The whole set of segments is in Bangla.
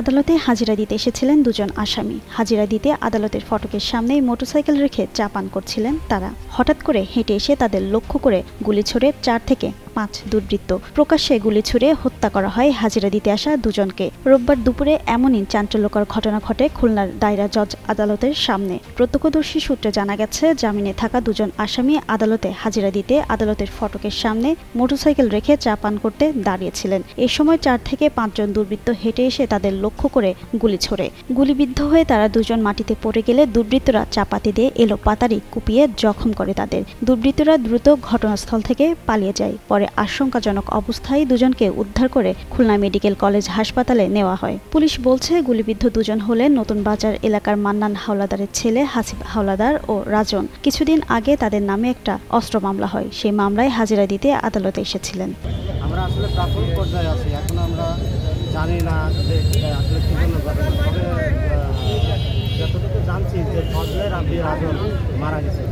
আদালতে হাজিরা দিতে এসেছিলেন দুজন আসামি। হাজিরা দিতে আদালতের ফটকের সামনেই মোটরসাইকেল রেখে চা পান করছিলেন তারা। হঠাৎ করে হেঁটে এসে তাদের লক্ষ্য করে গুলি ছুড়ে 4 থেকে 5 দুর্বৃত্ত প্রকাশ্যে গুলি ছুড়ে হত্যা করা হয় হাজিরা দিতে আসা দুজনকে। রোববার দুপুরে এমনই চাঞ্চল্যকর ঘটনা ঘটে খুলনার দায়রা জজ আদালতের সামনে। প্রত্যক্ষদর্শী সূত্রে জানা গেছে, জামিনে থাকা দুজন আসামি আদালতে হাজিরা দিতে আদালতের ফটকের সামনে মোটরসাইকেল রেখে চা পান করতে দাঁড়িয়েছিলেন। এ সময় 4 থেকে 5 জন দুর্বৃত্ত হেঁটে এসে তাদের লক্ষ্য করে গুলি ছোড়ে। গুলিবিদ্ধ হয়ে তারা দুজন মাটিতে পড়ে গেলে দুর্বৃত্তরা চাপাতি দিয়ে এলোপাতাড়ি কুপিয়ে জখম করে তাদের। দুর্বৃত্তরা দ্রুত ঘটনাস্থল থেকে পালিয়ে যায়। পরে আশঙ্কাজনক অবস্থায় দুজনকে উদ্ধার করে খুলনা মেডিকেল কলেজ হাসপাতালে নেওয়া হয়। পুলিশ বলছে, গুলিবিদ্ধ দুজন হলেন নতুন বাজার এলাকার মান্নান হাওলাদারের ছেলে হাসিব হাওলাদার ও রাজন। কিছুদিন আগে তাদের নামে একটা অস্ত্র মামলা হয়। সেই মামলায় হাজিরা দিতে আদালতে এসেছিলেন। আমরা আসলে প্রাথমিক পর্যায়ে আছি, এখন আমরা জানি না যে আসলে কি জন্য ঘটনা। তবে যতটুকু জানছি যে ফজলে রাব্বি রাজন মারা গেছে।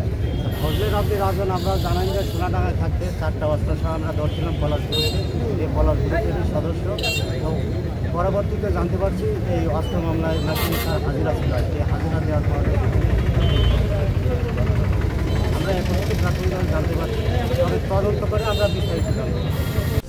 ফজলে রাব্বি রাজন আমরা জানাই যে সোনাডাঙ্গায় থাকতে 4টা অস্ত্র সহ আমরা ধরছিলাম পলাশ গ্রুপে, এই পলাশ গ্রুপেরই সদস্য। তো পরবর্তীতে জানতে পারছি এই অস্ত্র মামলায় নাকি তার হাজিরা ছিল। এই হাজিরা দেওয়ার পরে আমরা এখন প্রাথমিকভাবে জানতে পারছি, তবে তদন্ত করে আমরা বিস্তারিত জানতে পারছি।